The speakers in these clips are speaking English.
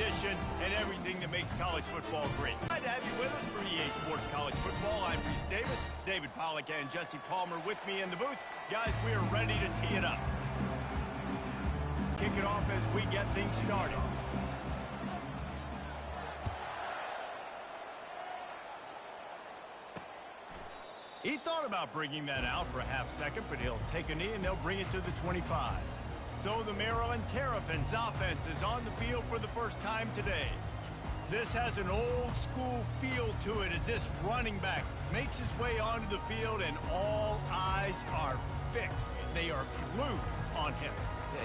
tradition, and everything that makes college football great. Glad to have you with us for EA Sports College Football. I'm Reese Davis, David Pollack and Jesse Palmer with me in the booth. Guys, we are ready to tee it up. Kick it off as we get things started. He thought about bringing that out for a half second, but he'll take a knee and they'll bring it to the 25. So the Maryland Terrapins offense is on the field for the first time today. This has an old school feel to it as this running back makes his way onto the field and all eyes are fixed. They are glued on him.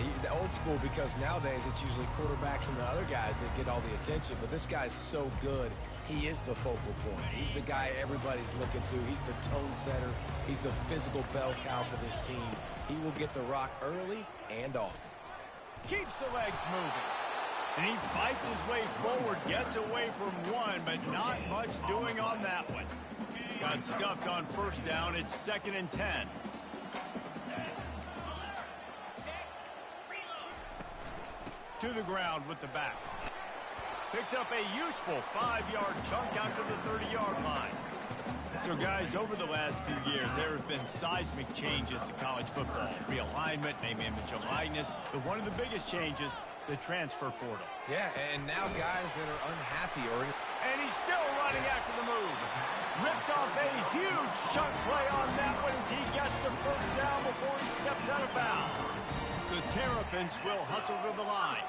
Yeah, the old school because nowadays it's usually quarterbacks and the other guys that get all the attention, but this guy's so good. He is the focal point. He's the guy everybody's looking to. He's the tone setter. He's the physical bell cow for this team. He will get the rock early and often. Keeps the legs moving. And he fights his way forward, gets away from one, but not much doing on that one. Got stuffed on first down. It's 2nd and 10. To the ground with the back. Picks up a useful 5-yard chunk out to the 30-yard line. So, guys, over the last few years, there have been seismic changes to college football. Realignment, name, image, and likeness. But one of the biggest changes, the transfer portal. Yeah, and now guys that are unhappy or... And he's still running after the move. Ripped off a huge chunk play on that one as he gets the first down before he steps out of bounds. The Terrapins will hustle to the line.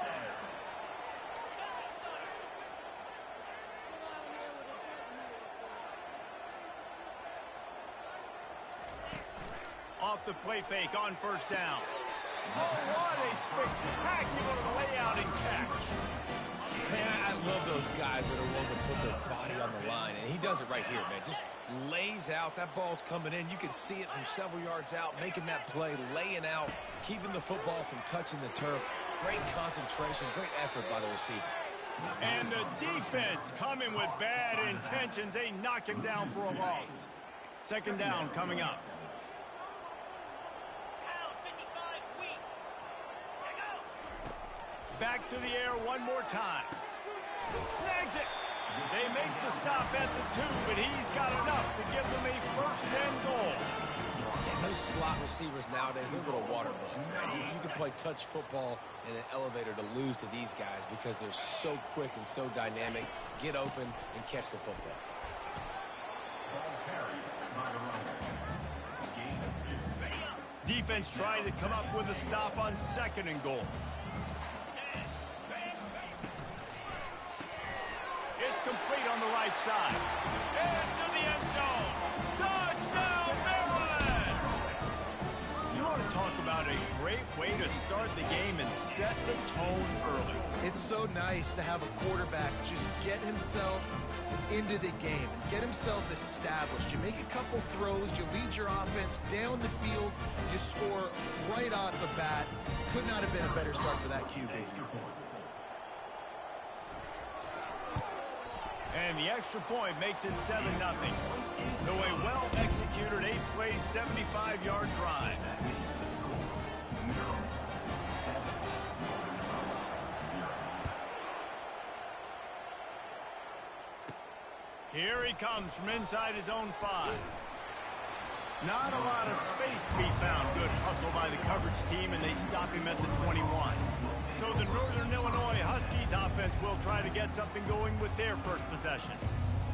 Off the play fake on first down. Oh, what a spectacular layout and catch. Man, I love those guys that are willing to put their body on the line, and he does it right here, man. Just lays out. That ball's coming in. You can see it from several yards out, making that play, laying out, keeping the football from touching the turf. Great concentration, great effort by the receiver. And the defense coming with bad intentions. They knock him down for a loss. 2nd down coming up. Back to the air one more time. Snags it. They make the stop at the 2, but he's got enough to give them a 1st and goal. And those slot receivers nowadays, they're little water bugs, man. You can play touch football in an elevator to lose to these guys because they're so quick and so dynamic. Get open and catch the football. Defense trying to come up with a stop on 2nd and goal. It's complete on the right side. Into the end zone. Touchdown, Maryland! You want to talk about a great way to start the game and set the tone early. It's so nice to have a quarterback just get himself into the game, get himself established. You make a couple throws, you lead your offense down the field, you score right off the bat. Could not have been a better start for that QB. And the extra point makes it 7-0. So a well-executed 8-play, 75-yard drive. Here he comes from inside his own 5. Not a lot of space to be found. Good hustle by the coverage team, and they stop him at the 21. So the Northern Illinois Huskies offense will try to get something going with their first possession.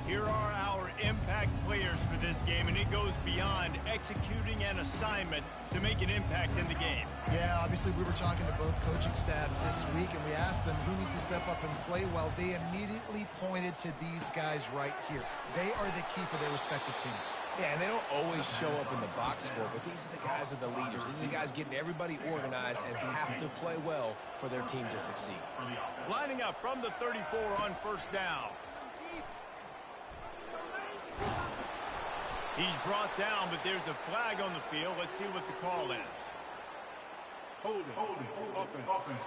Here are our impact players for this game, and it goes beyond executing an assignment to make an impact in the game. Yeah, obviously we were talking to both coaching staffs this week, and we asked them who needs to step up and play well. They immediately pointed to these guys right here. They are the key for their respective teams. Yeah, and they don't always show up in the box score, but these are the guys that are the leaders. These are the guys getting everybody organized and have to play well for their team to succeed. Lining up from the 34 on first down. He's brought down, but there's a flag on the field. Let's see what the call is. Holding, offense.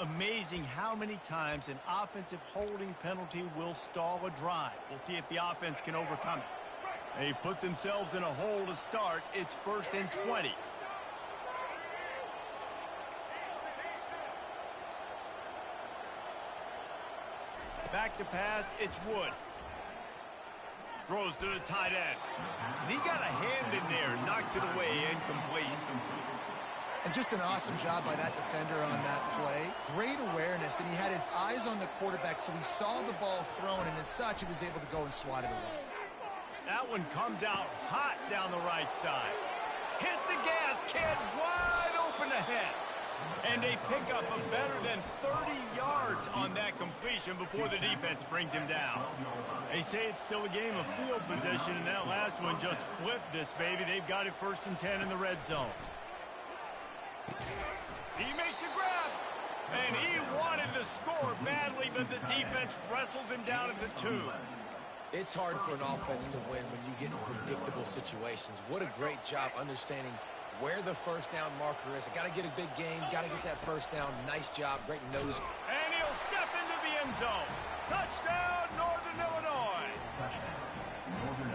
Amazing how many times an offensive holding penalty will stall a drive. We'll see if the offense can overcome it. They've put themselves in a hole to start. It's 1st and 20. Back to pass, it's Wood. Throws to the tight end. And he got a hand in there, knocks it away, incomplete. And just an awesome job by that defender on that play. Great awareness, and he had his eyes on the quarterback, so he saw the ball thrown, and as such, he was able to go and swat it away. That one comes out hot down the right side. Hit the gas, kid, wide open ahead. And they pick up a better than 30 yards on that completion before the defense brings him down. They say it's still a game of field position, and that last one just flipped this baby. They've got it 1st and 10 in the red zone. He makes a grab, and he wanted to score badly, but the defense wrestles him down at the 2. It's hard for an offense to win when you get in predictable situations. What a great job understanding where the first down marker is. I got to get a big game, got to get that first down. Nice job, great nose. And he'll step into the end zone. Touchdown, Northern Illinois.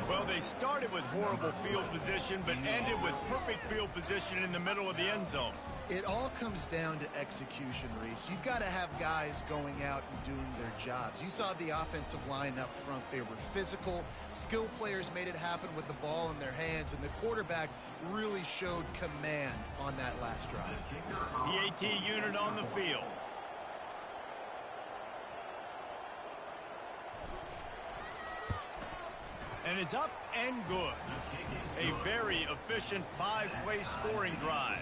Well, they started with horrible field position, but ended with perfect field position in the middle of the end zone. It all comes down to execution, Reese. You've got to have guys going out and doing their jobs. You saw the offensive line up front. They were physical. Skill players made it happen with the ball in their hands, and the quarterback really showed command on that last drive. PAT unit on the field. And it's up and good. A very efficient 5-play scoring drive.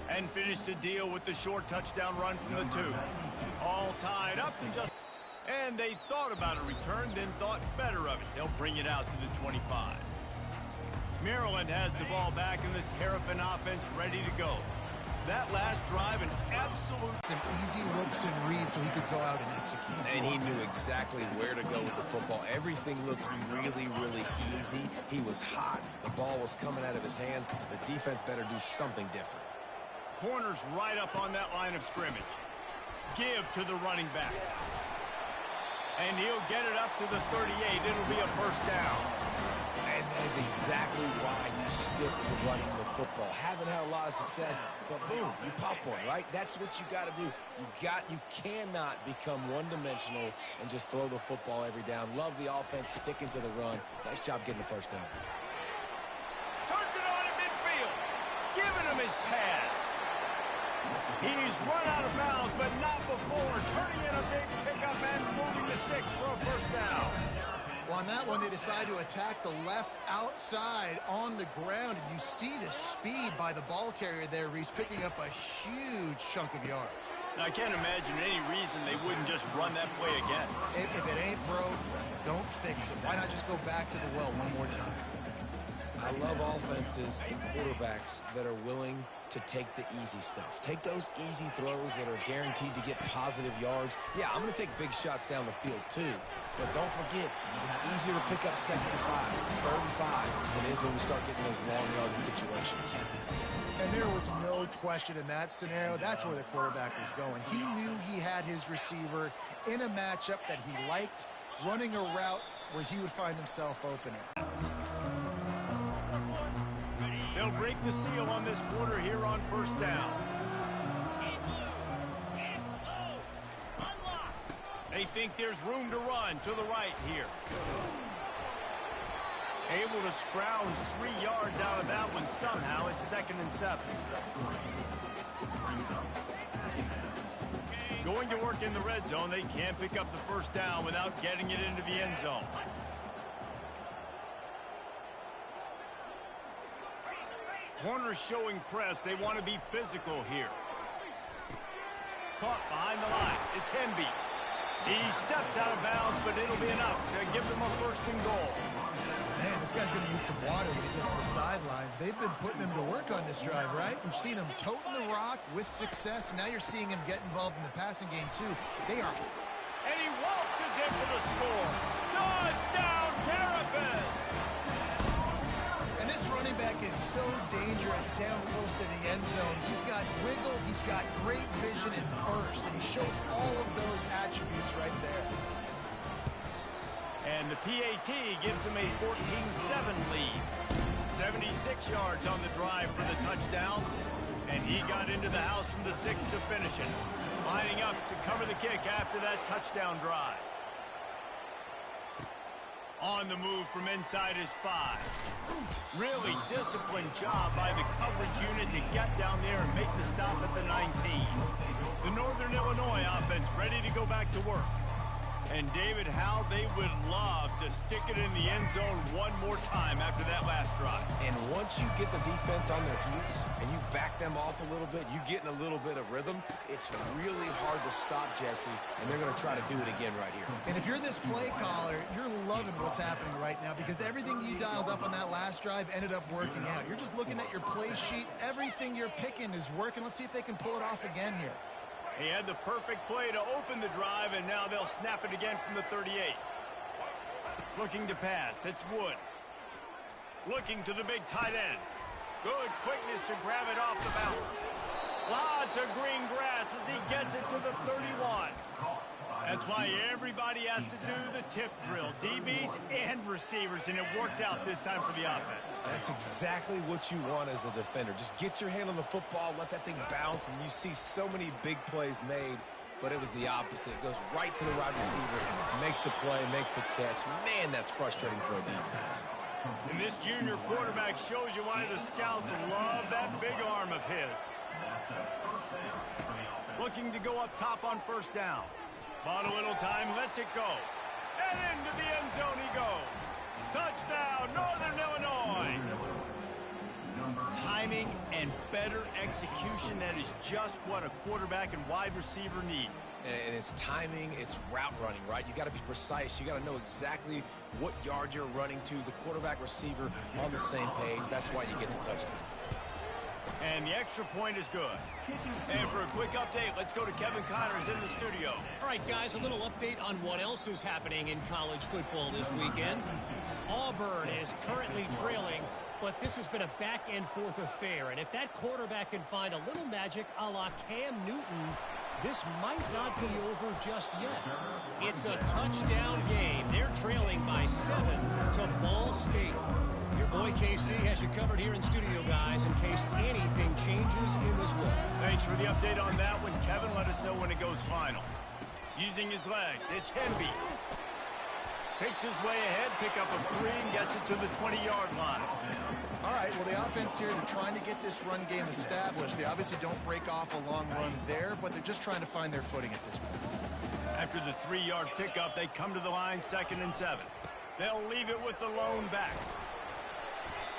And finished the deal with the short touchdown run from the 2. All tied up and they thought about a return, then thought better of it. They'll bring it out to the 25. Maryland has the ball back and the Terrapin offense ready to go. That last drive, an absolute... Some easy looks and reads so he could go out and execute. And he knew exactly where to go with the football. Everything looked really, really easy. He was hot. The ball was coming out of his hands. The defense better do something different. Corners right up on that line of scrimmage. Give to the running back. And he'll get it up to the 38. It'll be a first down. And that is exactly why you stick to running the football. Haven't had a lot of success, but boom, you pop one, right? That's what you got to do. You cannot become one-dimensional and just throw the football every down. Love the offense sticking to the run. Nice job getting the first down. Turns it on in midfield. Giving him his pads. He's run out of bounds, but not before. Turning in a big pickup and moving the sticks for a first down. Well, on that one, they decide to attack the left outside on the ground. And you see the speed by the ball carrier there, Reese, picking up a huge chunk of yards. I can't imagine any reason they wouldn't just run that play again. If it ain't broke, don't fix it. Why not just go back to the well one more time? I love offenses and quarterbacks that are willing to take the easy stuff. Take those easy throws that are guaranteed to get positive yards. Yeah, I'm going to take big shots down the field too. But don't forget, it's easier to pick up 2nd and 5, 3rd and 5 than it is when we start getting those long yardage situations. And there was no question in that scenario. That's where the quarterback was going. He knew he had his receiver in a matchup that he liked, running a route where he would find himself open. They'll break the seal on this quarter here on first down. They think there's room to run to the right here. Able to scrounge 3 yards out of that one somehow. It's 2nd and 7. Going to work in the red zone. They can't pick up the first down without getting it into the end zone. Corners showing press. They want to be physical here. Caught behind the line. It's Hemby. He steps out of bounds, but it'll be enough to give them a 1st and goal. Man, this guy's going to need some water when he gets to the sidelines. They've been putting him to work on this drive, right? We've seen him toting the rock with success. Now you're seeing him get involved in the passing game, too. They are... And he waltzes in for the score. Touchdown, Terrapins! And this running back is so dangerous down close to the end zone. He's got wiggle, he's got great vision and burst, and he showed all of those attributes right there. And the PAT gives him a 14-7 lead. 76 yards on the drive for the touchdown, and he got into the house from the 6 to finish it. Lining up to cover the kick after that touchdown drive. On the move from inside his 5. Really disciplined job by the coverage unit to get down there and make the stop at the 19. The Northern Illinois offense ready to go back to work. And David, how they would love to stick it in the end zone one more time after that last drive. And once you get the defense on their heels and you back them off a little bit, you get in a little bit of rhythm, it's really hard to stop, Jesse, and they're going to try to do it again right here. And if you're this play caller, you're loving what's happening right now because everything you dialed up on that last drive ended up working out. You're just looking at your play sheet. Everything you're picking is working. Let's see if they can pull it off again here. He had the perfect play to open the drive, and now they'll snap it again from the 38. Looking to pass, it's Wood. Looking to the big tight end. Good quickness to grab it off the bounce. Lots of green grass as he gets it to the 31. That's why everybody has to do the tip drill, DBs and receivers, and it worked out this time for the offense. That's exactly what you want as a defender. Just get your hand on the football, let that thing bounce, and you see so many big plays made, but it was the opposite. It goes right to the wide receiver, makes the play, makes the catch. Man, that's frustrating for a defense. And this junior quarterback shows you why the scouts love that big arm of his. Looking to go up top on first down. Bought a little time, lets it go. And into the end zone he goes. Touchdown, Northern Illinois. Timing and better execution, that is just what a quarterback and wide receiver need. And it's timing, it's route running, right? You got to be precise. You got to know exactly what yard you're running to. The quarterback receiver on the same page. That's why you get the touchdown. And the extra point is good. And for a quick update, let's go to Kevin Connors in the studio. All right, guys, a little update on what else is happening in college football this weekend. Auburn is currently trailing, but this has been a back-and-forth affair. And if that quarterback can find a little magic a la Cam Newton, this might not be over just yet. It's a touchdown game. They're trailing by 7 to Ball State. Your boy KC has you covered here in studio, guys, in case anything changes in this one. Thanks for the update on that one, Kevin. Let us know when it goes final. Using his legs, it's Hemby. Picks his way ahead, pick up a 3, and gets it to the 20-yard line. All right, well, the offense here, they're trying to get this run game established. They obviously don't break off a long run there, but they're just trying to find their footing at this point. After the 3-yard pickup, they come to the line 2nd and 7. They'll leave it with the lone back.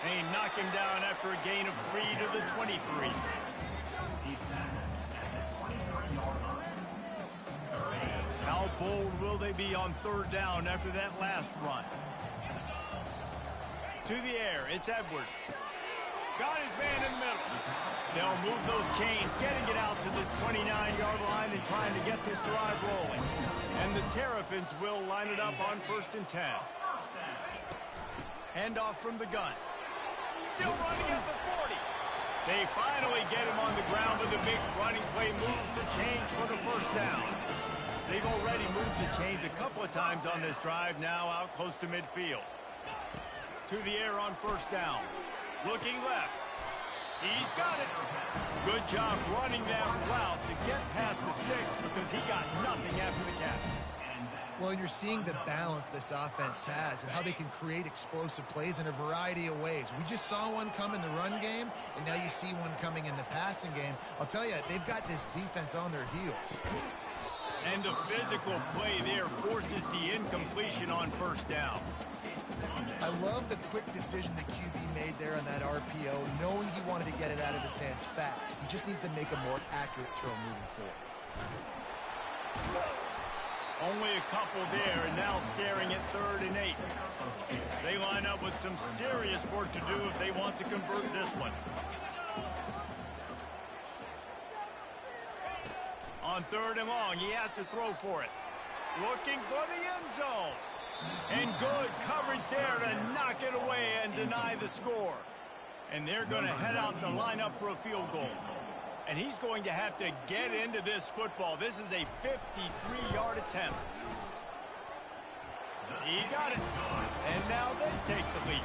They knock him down after a gain of 3 to the 23. How bold will they be on 3rd down after that last run? To the air, it's Edwards. Got his man in the middle. They'll move those chains, getting it out to the 29-yard line and trying to get this drive rolling. And the Terrapins will line it up on 1st and 10. Handoff from the gun. Still running at the 40. They finally get him on the ground, but the big running play moves the chains for the 1st down. They've already moved the chains a couple of times on this drive, now out close to midfield. To the air on 1st down. Looking left. He's got it. Good job running that route to get past the sticks because he got nothing after the catch. Well, you're seeing the balance this offense has and how they can create explosive plays in a variety of ways. We just saw one come in the run game, and now you see one coming in the passing game. I'll tell you, they've got this defense on their heels. And the physical play there forces the incompletion on 1st down. I love the quick decision the QB made there on that RPO, knowing he wanted to get it out of his hands fast. He just needs to make a more accurate throw moving forward. Only a couple there, and now staring at 3rd and 8. They line up with some serious work to do if they want to convert this one. On 3rd and long, he has to throw for it. Looking for the end zone. And good coverage there to knock it away and deny the score. And they're going to head out to line up for a field goal. And he's going to have to get into this football. This is a 53-yard attempt. He got it. And now they take the lead.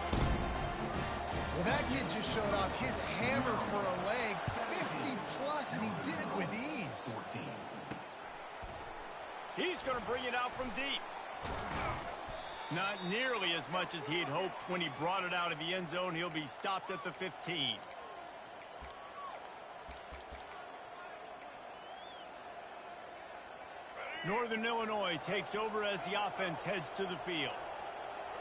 Well, that kid just showed off his hammer for a leg, 50-plus, and he did it with ease. He's going to bring it out from deep. Not nearly as much as he had hoped when he brought it out of the end zone. He'll be stopped at the 15. Northern Illinois takes over as the offense heads to the field.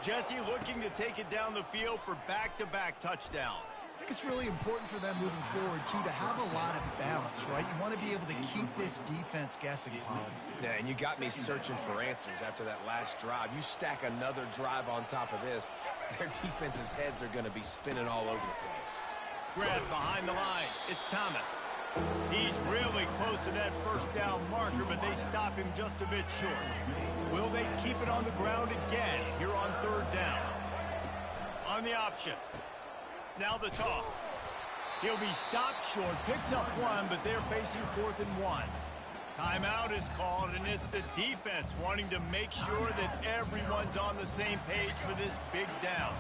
Jesse looking to take it down the field for back-to-back touchdowns. I think it's really important for them moving forward, too, to have a lot of balance, right? You want to be able to keep this defense guessing, Pollard. Yeah, and you got me searching for answers after that last drive. You stack another drive on top of this, their defense's heads are going to be spinning all over the place. Grab behind the line. It's Thomas. He's really close to that first down marker, but they stop him just a bit short. Will they keep it on the ground again here on third down? On the option. Now the toss. He'll be stopped short, picks up one, but they're facing 4th and 1. Timeout is called, and it's the defense wanting to make sure that everyone's on the same page for this big down.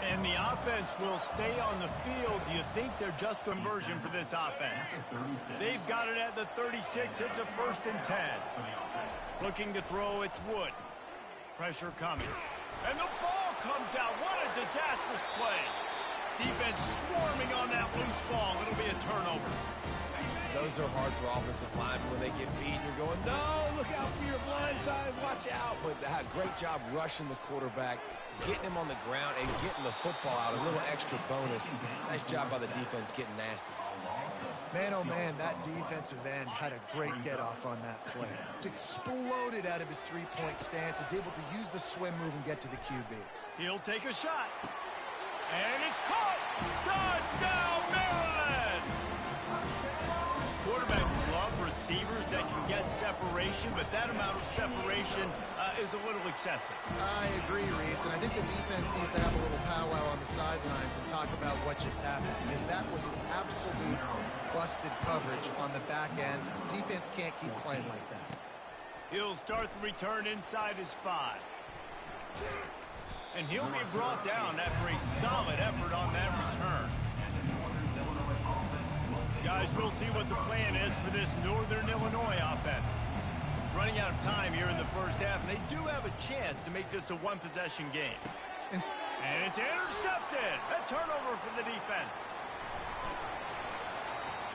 And the offense will stay on the field. Do you think they're just conversion for this offense? They've got it at the 36. It's a 1st and 10. Looking to throw, it's Wood. Pressure coming. And the ball comes out. What a disastrous play. Defense swarming on that loose ball. It'll be a turnover. Those are hard for offensive linemen when they get beat. You're going, no, look out for your blind side. Watch out. But great job rushing the quarterback, getting him on the ground, and getting the football out. A little extra bonus. Nice job by the defense getting nasty. Man, oh man, that defensive end had a great get-off on that play. Exploded out of his three-point stance. Is able to use the swim move and get to the QB. He'll take a shot. And it's caught! Touchdown, Maryland! Quarterbacks love receivers that can get separation, but that amount of separation is a little excessive. I agree, Reese, and I think the defense needs to have a little powwow on the sidelines and talk about what just happened, because that was an absolute busted coverage on the back end. Defense can't keep playing like that. He'll start the return inside his 5. And he'll be brought down after a solid effort on that return. Guys, we'll see what the plan is for this Northern Illinois offense. Running out of time here in the first half, and they do have a chance to make this a one-possession game. And it's intercepted. A turnover for the defense.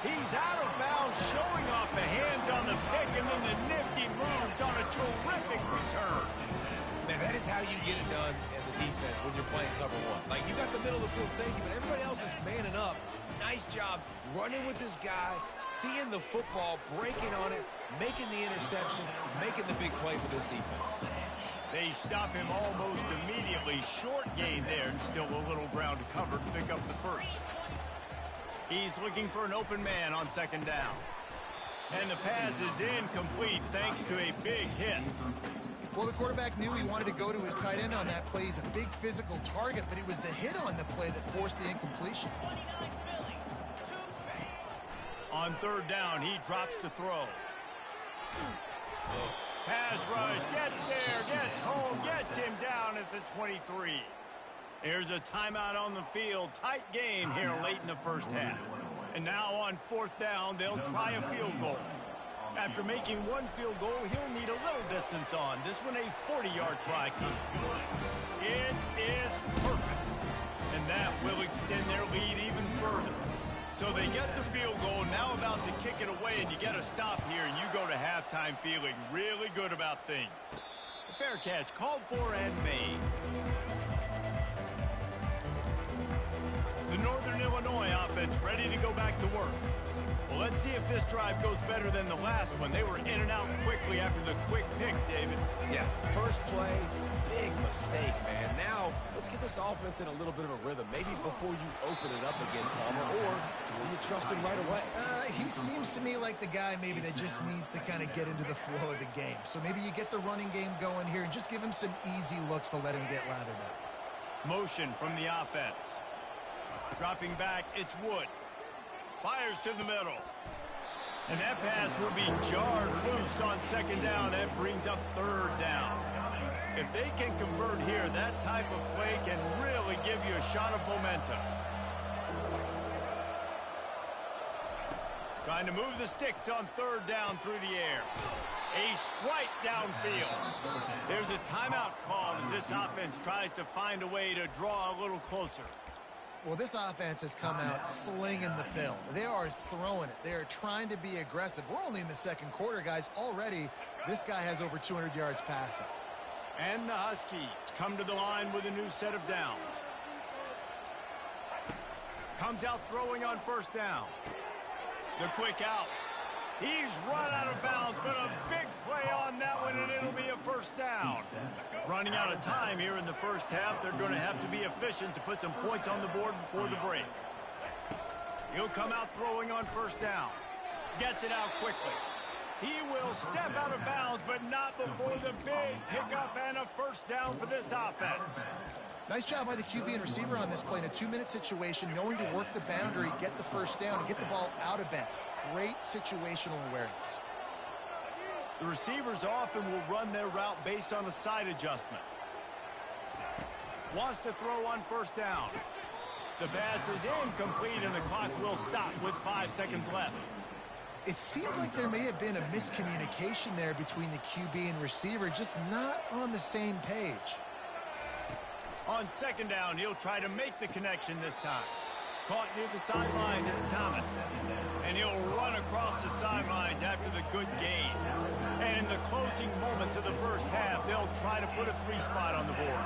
He's out of bounds, showing off the hands on the pick, and then the nifty moves on a terrific return. Man, that is how you get it done as a defense when you're playing cover 1. Like, you got the middle of the field safety, but everybody else is manning up. Nice job running with this guy, seeing the football, breaking on it, making the interception, making the big play for this defense. They stop him almost immediately. Short gain there, and still a little ground to cover to pick up the first. He's looking for an open man on 2nd down. And the pass is incomplete thanks to a big hit. Well, the quarterback knew he wanted to go to his tight end on that play. He's a big physical target, but it was the hit on the play that forced the incompletion. On 3rd down, he drops to throw. Pass rush, gets there, gets home, gets him down at the 23. Here's a timeout on the field. Tight game here late in the first half. And now on 4th down, they'll try a field goal. After making one field goal, he'll need a little distance on. This one a 40-yard try. It is perfect. And that will extend their lead even further. So they get the field goal, now about to kick it away, and you get a stop here, and you go to halftime feeling really good about things. A fair catch, called for and made. The Northern Illinois offense ready to go back to work. Well, let's see if this drive goes better than the last one. They were in and out quickly after the quick pick, David. Yeah, first play, big mistake, man. Now, let's get this offense in a little bit of a rhythm. Maybe before you open it up again, Palmer, or do you trust him right away? He seems to me like the guy maybe that just needs to kind of get into the flow of the game. So maybe you get the running game going here and just give him some easy looks to let him get lathered up. Motion from the offense. Dropping back, it's Wood. Fires to the middle. And that pass will be jarred loose on 2nd down. That brings up 3rd down. If they can convert here, that type of play can really give you a shot of momentum. Trying to move the sticks on third down through the air. A strike downfield. There's a timeout call as this offense tries to find a way to draw a little closer. Well, this offense has come out slinging the pill. They are throwing it. They are trying to be aggressive. We're only in the second quarter, guys. Already, this guy has over 200 yards passing. And the Huskies come to the line with a new set of downs. Comes out throwing on first down. The quick out. He's run out of bounds, but a big play on that one, and it'll be a first down. Running out of time here in the first half. They're going to have to be efficient to put some points on the board before the break. He'll come out throwing on first down. Gets it out quickly. He will step out of bounds, but not before the big pickup and a first down for this offense. Nice job by the QB and receiver on this play in a 2-minute situation, knowing to work the boundary, get the first down, and get the ball out of bounds. Great situational awareness. The receivers often will run their route based on a side adjustment. Wants to throw on first down. The pass is incomplete, and the clock will stop with 5 seconds left. It seemed like there may have been a miscommunication there between the QB and receiver, just not on the same page. On second down, he'll try to make the connection this time. Caught near the sideline, it's Thomas. And he'll run across the sidelines after the good gain. And in the closing moments of the first half, they'll try to put a 3-spot on the board.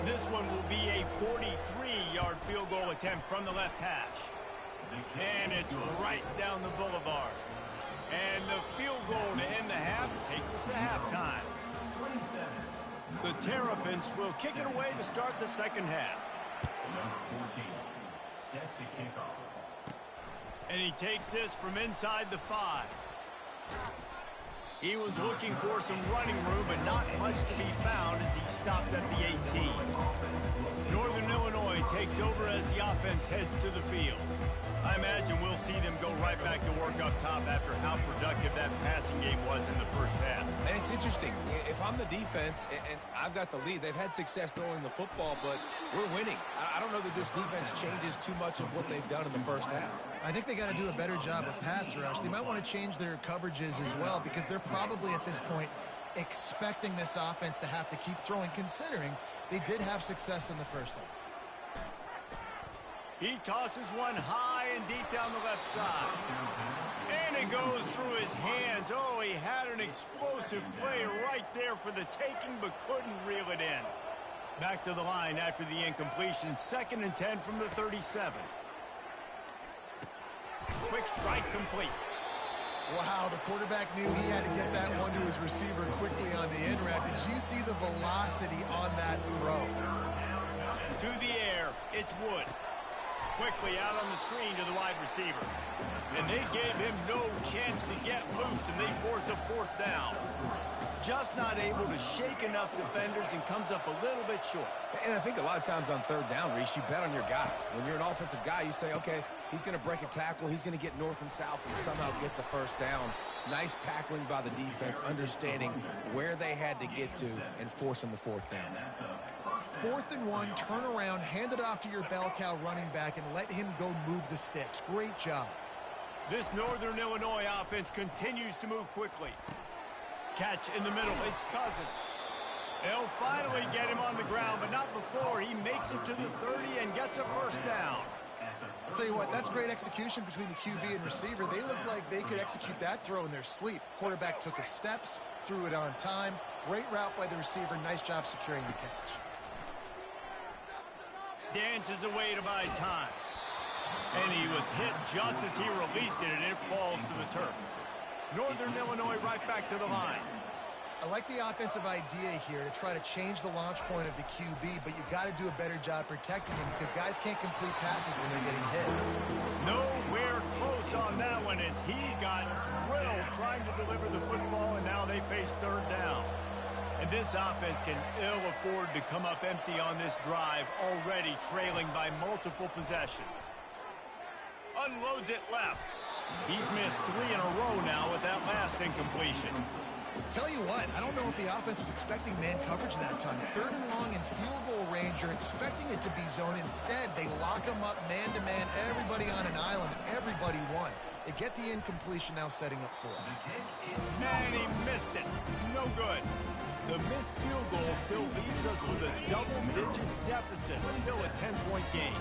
This one will be a 43-yard field goal attempt from the left hash. And it's right down the boulevard. And the field goal to end the half takes us to halftime. The Terrapins will kick it away to start the second half. And he takes this from inside the 5. He was looking for some running room, but not much to be found as he stopped at the 18. Northern Illinois takes over as the offense heads to the field. I imagine we'll see them go right back to work up top after how productive that passing game was in the first half. And it's interesting. If I'm the defense and I've got the lead, they've had success throwing the football, but we're winning. I don't know that this defense changes too much of what they've done in the first half. I think they got to do a better job with pass rush. They might want to change their coverages as well, because they're probably at this point expecting this offense to have to keep throwing, considering they did have success in the first half. He tosses one high and deep down the left side. And it goes through his hands. Oh, he had an explosive play right there for the taking, but couldn't reel it in. Back to the line after the incompletion. 2nd and 10 from the 37. Quick strike complete. Wow, the quarterback knew he had to get that one to his receiver quickly on the in route. Did you see the velocity on that throw? To the air, it's Wood. Quickly out on the screen to the wide receiver. And they gave him no chance to get loose, and they force a 4th down. Just not able to shake enough defenders and comes up a little bit short. And I think a lot of times on third down, Reese, you bet on your guy. When you're an offensive guy, you say, okay, he's going to break a tackle, he's going to get north and south and somehow get the first down. Nice tackling by the defense, understanding where they had to get to and forcing the 4th down. 4th and 1, turn around, hand it off to your bell cow running back, and let him go move the sticks. Great job. This Northern Illinois offense continues to move quickly. Catch in the middle, it's Cousins. They'll finally get him on the ground, but not before he makes it to the 30 and gets a first down. I'll tell you what, that's great execution between the QB and receiver. They look like they could execute that throw in their sleep. Quarterback took his steps, threw it on time. Great route by the receiver. Nice job securing the catch. Dances away to buy time. And he was hit just as he released it, and it falls to the turf. Northern Illinois right back to the line. I like the offensive idea here to try to change the launch point of the QB, but you've got to do a better job protecting him because guys can't complete passes when they're getting hit. Nowhere close on that one as he got drilled trying to deliver the football, and now they face 3rd down. And this offense can ill afford to come up empty on this drive, already trailing by multiple possessions. Unloads it left. He's missed 3 in a row now with that last incompletion. Tell you what, I don't know if the offense was expecting man coverage that time. 3rd and long in field goal range, you're expecting it to be zone. Instead, they lock them up man-to-man, everybody on an island, everybody won. They get the incompletion now setting up for it. And he missed it. No good. The missed field goal still leaves us with a double-digit deficit. Still a 10-point game.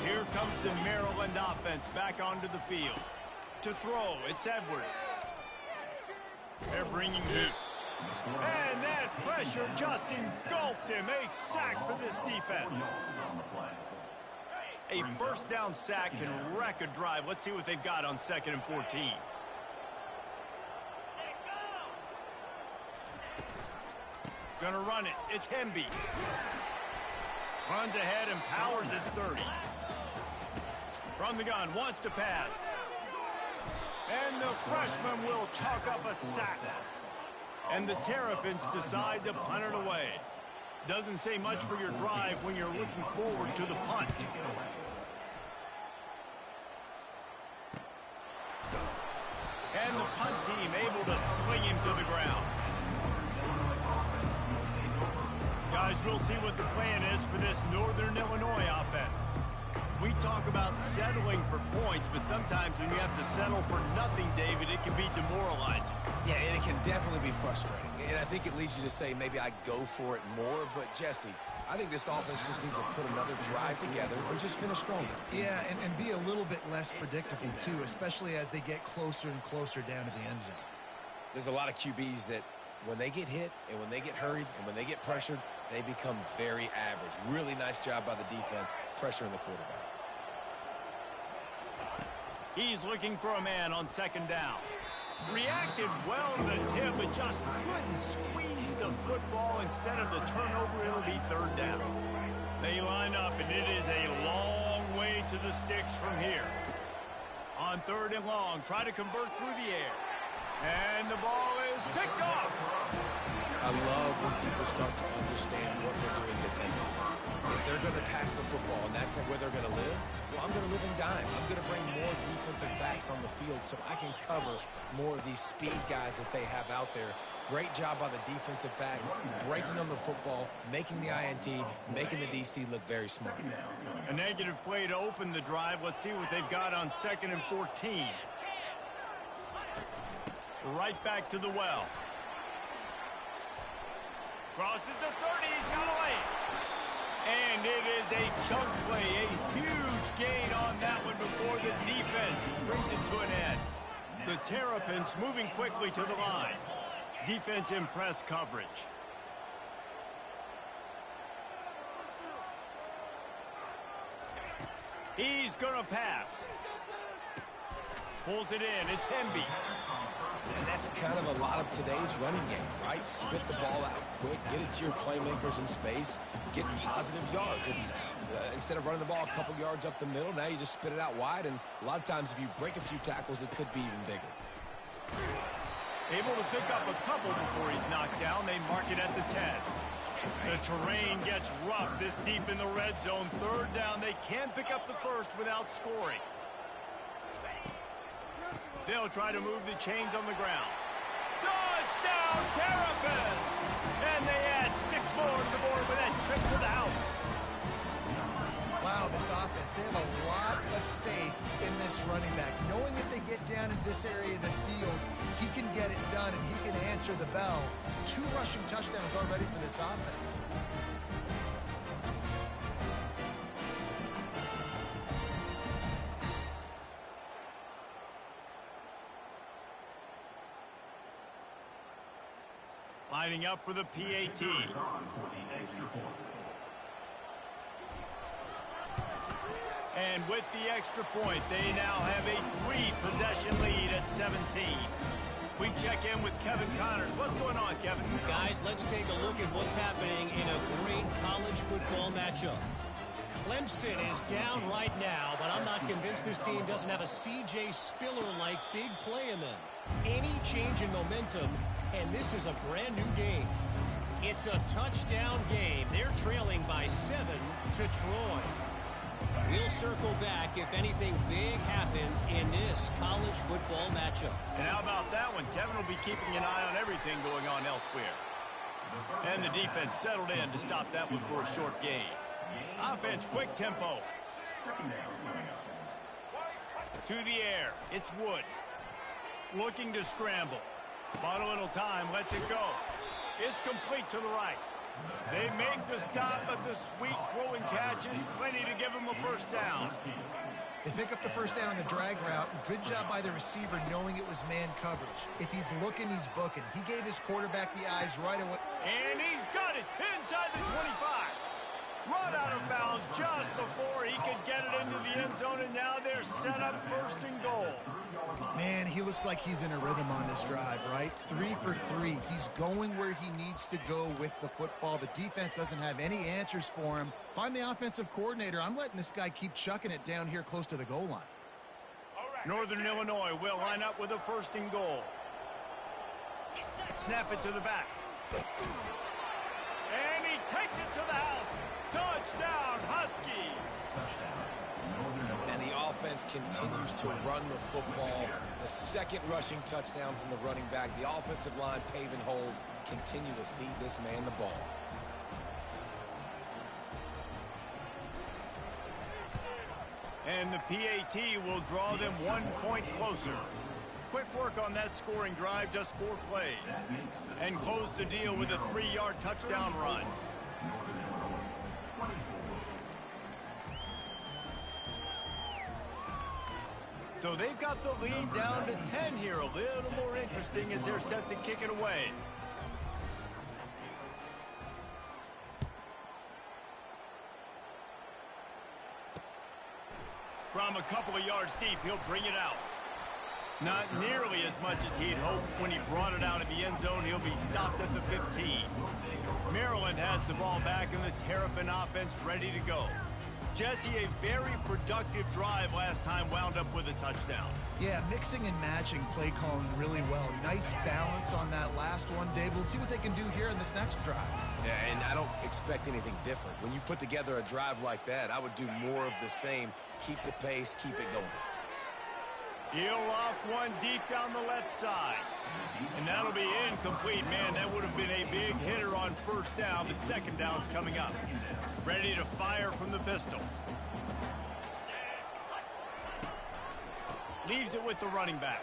Here comes the Maryland offense back onto the field. To throw, it's Edwards. They're bringing heat. And that pressure just engulfed him. A sack for this defense. A first down sack can wreck a drive. Let's see what they've got on 2nd and 14. Gonna run it. It's Hemby. Runs ahead and powers his 30. From the gun, wants to pass. And the freshman will chalk up a sack. And the Terrapins decide to punt it away. Doesn't say much for your drive when you're looking forward to the punt. And the punt team able to swing him to the ground. Guys, we'll see what the plan is for this Northern Illinois offense. We talk about settling for points, but sometimes when you have to settle for nothing, David, it can be demoralizing. Yeah, and it can definitely be frustrating. And I think it leads you to say maybe I go for it more. But, Jesse, I think this offense just needs to put another drive together or just finish stronger. Yeah, and be a little bit less predictable, too, especially as they get closer and closer down to the end zone. There's a lot of QBs that when they get hit and when they get hurried and when they get pressured, they become very average. Really nice job by the defense pressuring the quarterback. He's looking for a man on 2nd down. Reacted well to the tip, but just couldn't squeeze the football. Instead of the turnover, it'll be 3rd down. They line up, and it is a long way to the sticks from here. On 3rd and long, try to convert through the air. And the ball is picked off. I love when people start to understand what they're doing defensively. If they're going to pass the football and that's where they're going to live, well, I'm going to live in dime. I'm going to bring more defensive backs on the field so I can cover more of these speed guys that they have out there. Great job by the defensive back, breaking on the football, making the INT, making the DC look very smart. A negative play to open the drive. Let's see what they've got on 2nd and 14. Right back to the well. Crosses the 30, he's got away. And it is a chunk play, a huge gain on that one before the defense brings it to an end. The Terrapins moving quickly to the line. Defense in press coverage. He's gonna pass. Pulls it in, it's Hemby. And that's kind of a lot of today's running game, right? Spit the ball out quick, get it to your playmakers in space, get positive yards. It's instead of running the ball a couple yards up the middle, now you just spit it out wide, and a lot of times if you break a few tackles, it could be even bigger. Able to pick up a couple before he's knocked down. They mark it at the 10. The terrain gets rough this deep in the red zone. 3rd down, they can't pick up the first without scoring. They'll try to move the chains on the ground. Touchdown, Terrapins! And they add 6 more to the board with that trip to the house. Wow, this offense, they have a lot of faith in this running back. Knowing if they get down in this area of the field, he can get it done and he can answer the bell. 2 rushing touchdowns already for this offense. Lining up for the PAT. And with the extra point, they now have a 3-possession lead at 17. We check in with Kevin Connors. What's going on, Kevin? Guys, let's take a look at what's happening in a great college football matchup. Clemson is down right now, but I'm not convinced this team doesn't have a C.J. Spiller-like big play in them. Any change in momentum, and this is a brand new game. It's a touchdown game. They're trailing by 7 to Troy. We'll circle back if anything big happens in this college football matchup. And how about that one? Kevin will be keeping an eye on everything going on elsewhere. And the defense settled in to stop that one for a short gain. Offense, quick tempo. To the air. It's Wood. Looking to scramble. Bought a little time. Lets it go. It's complete to the right. They make the stop, but the sweet throwing catch is plenty to give them a first down. They pick up the first down on the drag route. Good job by the receiver knowing it was man coverage. If he's looking, he's booking. He gave his quarterback the eyes right away. And he's got it inside the 25. Run out of bounds just before he could get it into the end zone, and now they're set up first and goal. Man, he looks like he's in a rhythm on this drive, right? 3 for 3. He's going where he needs to go with the football. The defense doesn't have any answers for him. Find the offensive coordinator. I'm letting this guy keep chucking it down here close to the goal line. Northern Illinois will line up with a first and goal. Snap it to the back. And he takes it to the house. Touchdown, Huskies. And the offense continues to run the football. The second rushing touchdown from the running back. The offensive line paving holes. Continue to feed this man the ball. And the PAT will draw them 1 point closer. Quick work on that scoring drive, just 4 plays. And close the deal with a 3-yard touchdown run. So they've got the lead down to 10 here. A little more interesting as they're set to kick it away. From a couple of yards deep, he'll bring it out. Not nearly as much as he'd hoped when he brought it out of the end zone. He'll be stopped at the 15. Maryland has the ball back and the Terrapin offense ready to go. Jesse, a very productive drive last time, wound up with a touchdown. Yeah, mixing and matching play calling really well. Nice balance on that last one, Dave. Let's see what they can do here in this next drive. Yeah, and I don't expect anything different. When you put together a drive like that, I would do more of the same. Keep the pace, keep it going. He'll off one deep down the left side. And that'll be incomplete. Man, that would have been a big hitter on first down, but second down's coming up. Ready to fire from the pistol. Leaves it with the running back.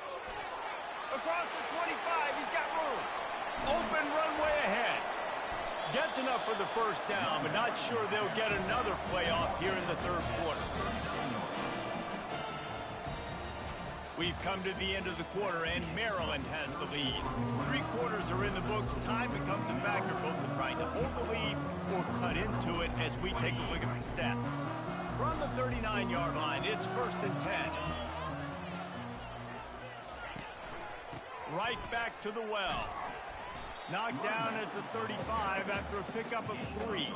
Across the 25, he's got room. Open runway ahead. Gets enough for the first down, but not sure they'll get another play off here in the third quarter. We've come to the end of the quarter, and Maryland has the lead. 3 quarters are in the books. Time becomes a factor, both in trying to hold the lead or cut into it as we take a look at the stats. From the 39-yard line, it's first and 10. Right back to the well. Knocked down at the 35 after a pickup of 3.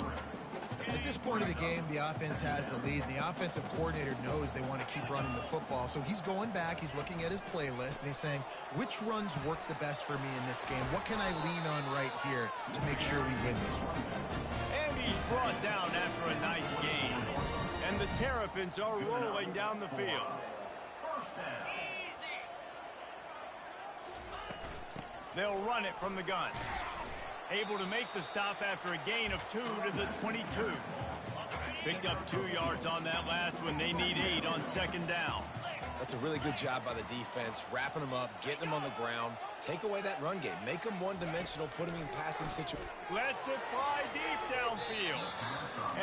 At this point of the game, the offense has the lead, and the offensive coordinator knows they want to keep running the football. So he's going back, he's looking at his playlist, and he's saying, which runs work the best for me in this game? What can I lean on right here to make sure we win this one? And he's brought down after a nice game. And the Terrapins are rolling down the field. They'll run it from the gun. Able to make the stop after a gain of 2 to the 22. Picked up 2 yards on that last one. They need 8 on second down. That's a really good job by the defense, wrapping them up, getting them on the ground. Take away that run game. Make them one-dimensional, put them in passing situations. Lets it fly deep downfield.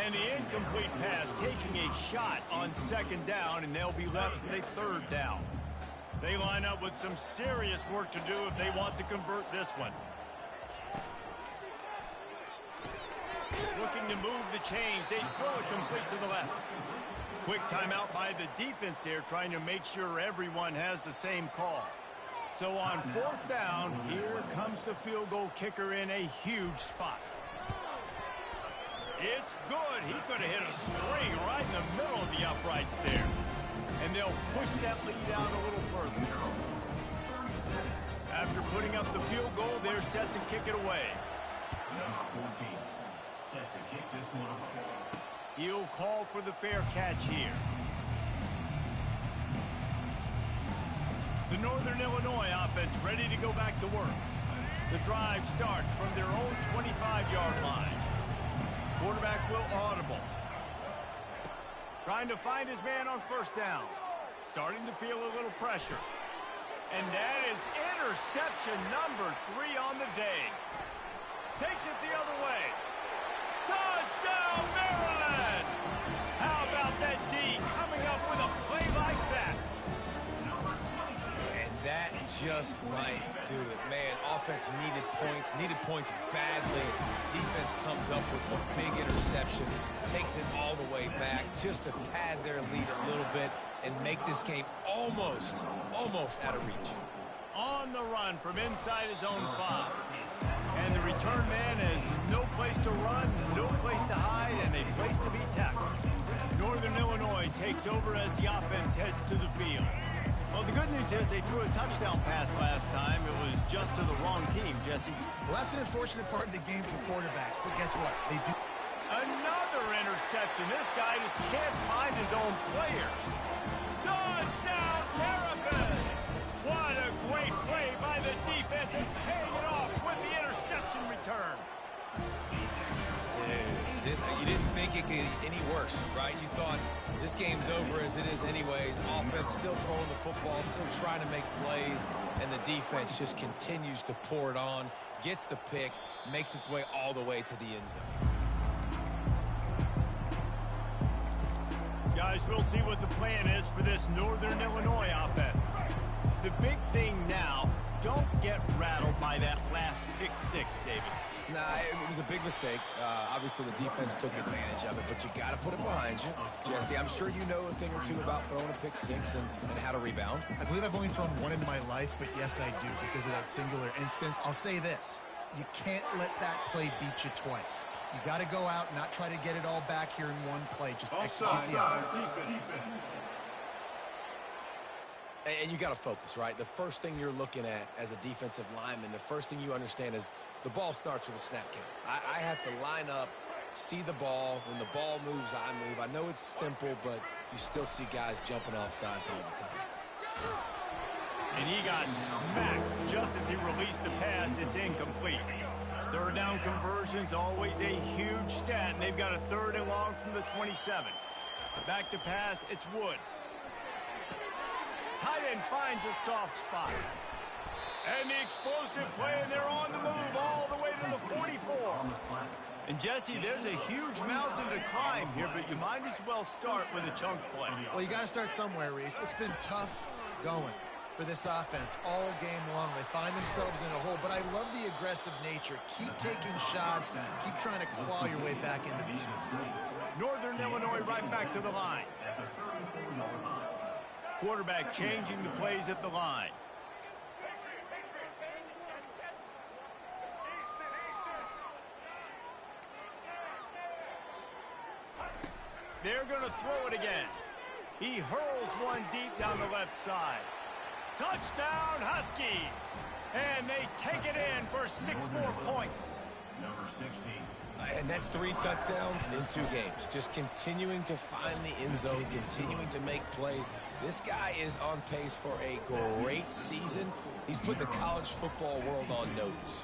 And the incomplete pass taking a shot on second down, and they'll be left with a third down. They line up with some serious work to do if they want to convert this one. Looking to move the chains. They throw it complete to the left. Quick timeout by the defense there, trying to make sure everyone has the same call. So on fourth down, here comes the field goal kicker in a huge spot. It's good. He could have hit a string right in the middle of the uprights there. And they'll push that lead out a little further. After putting up the field goal, they're set to kick it away. Set to kick this one away. He'll call for the fair catch here. The Northern Illinois offense ready to go back to work. The drive starts from their own 25-yard line. Quarterback will audible. Trying to find his man on first down. starting to feel a little pressure. And that is interception number 3 on the day. Takes it the other way. Touchdown, Maryland! How about that D coming up with a play like that? And that just might do it. Man, offense needed points badly. Defense comes up with a big interception, takes it all the way back just to pad their lead a little bit and make this game almost out of reach. On the run from inside his own 5. And the return man has no place to run, no place to hide, and a place to be tackled. Northern Illinois takes over as the offense heads to the field. Well, the good news is they threw a touchdown pass last time. It was just to the wrong team, Jesse. Well, that's an unfortunate part of the game for quarterbacks, but guess what? They do. Another interception. This guy just can't find his own players. Touchdown, Terrapins! What a great play by the defense and paying it off with the interception return. Dude, you didn't think it could get any worse, right? You thought this game's over as it is anyways. Offense still throwing the football, still trying to make plays, and the defense just continues to pour it on, gets the pick, makes its way all the way to the end zone. Guys, we'll see what the plan is for this Northern Illinois offense. The big thing now, don't get rattled by that last pick 6, David. Nah, it was a big mistake. Obviously, the defense took advantage of it, but you got to put it behind you. Jesse, I'm sure you know a thing or two about throwing a pick 6 and how to rebound. I believe I've only thrown one in my life, but yes, I do because of that singular instance. I'll say this. You can't let that play beat you twice. You got to go out and not try to get it all back here in one play. Just execute the offense. And you got to focus, right? The first thing you're looking at as a defensive lineman, the first thing you understand is the ball starts with a snap count. I have to line up, see the ball. When the ball moves, I move. I know it's simple, but you still see guys jumping off sides all the time. And he got smacked just as he released the pass. It's incomplete. Third down conversions, always a huge stat, and they've got a 3rd and long from the 27. Back to pass, it's Wood. Tight end finds a soft spot. And the explosive play, and they're on the move all the way to the 44. And Jesse, there's a huge mountain to climb here, but you might as well start with a chunk play. Well, you got to start somewhere, Reese. It's been tough going for this offense all game long. They find themselves in a hole, but I love the aggressive nature. Keep taking shots. Keep trying to claw your way back into this one. Northern Illinois right back to the line. Quarterback changing the plays at the line. They're going to throw it again. He hurls one deep down the left side. Touchdown, Huskies! And they take it in for 6 more points. Number 16. And that's 3 touchdowns in 2 games. Just continuing to find the end zone, continuing to make plays. This guy is on pace for a great season. He's put the college football world on notice.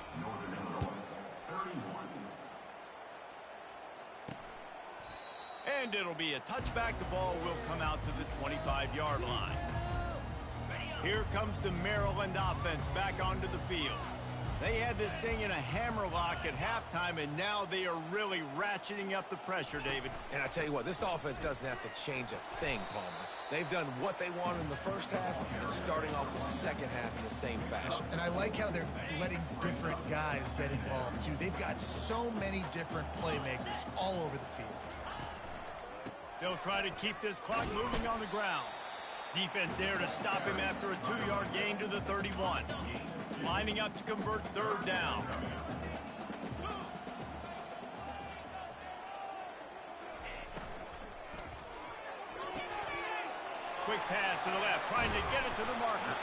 And it'll be a touchback. The ball will come out to the 25-yard line. Here comes the Maryland offense back onto the field. They had this thing in a hammerlock at halftime, and now they are really ratcheting up the pressure, David. And I tell you what, this offense doesn't have to change a thing, Palmer. They've done what they wanted in the first half and starting off the second half in the same fashion. And I like how they're letting different guys get involved, too. They've got so many different playmakers all over the field. They'll try to keep this clock moving on the ground. Defense there to stop him after a 2-yard gain to the 31. Lining up to convert 3rd down. Quick pass to the left, trying to get it to the marker.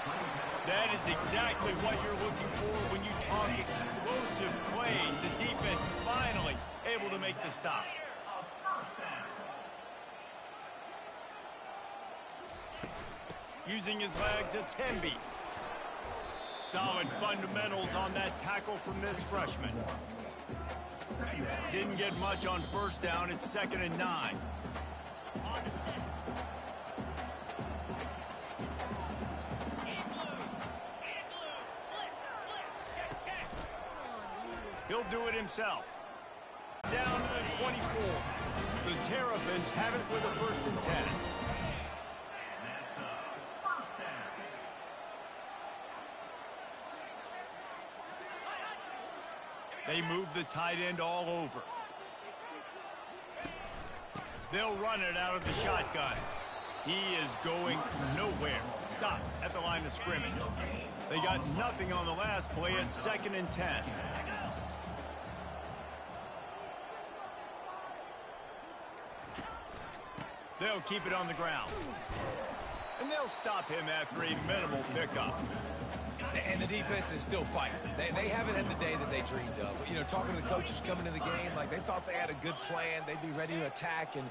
That is exactly what you're looking for when you talk explosive plays. The defense finally able to make the stop. Using his legs, it's Temby. Solid fundamentals on that tackle from this freshman. Didn't get much on 1st down. It's 2nd and 9. He'll do it himself. Down to the 24. The Terrapins have it with a 1st and 10. They move the tight end all over. They'll run it out of the shotgun. He is going nowhere. Stop at the line of scrimmage. They got nothing on the last play at 2nd and 10. They'll keep it on the ground. And they'll stop him after a minimal pickup. And the defense is still fighting. They haven't had the day that they dreamed of. You know, talking to the coaches coming to the game, like they thought they had a good plan. They'd be ready to attack, and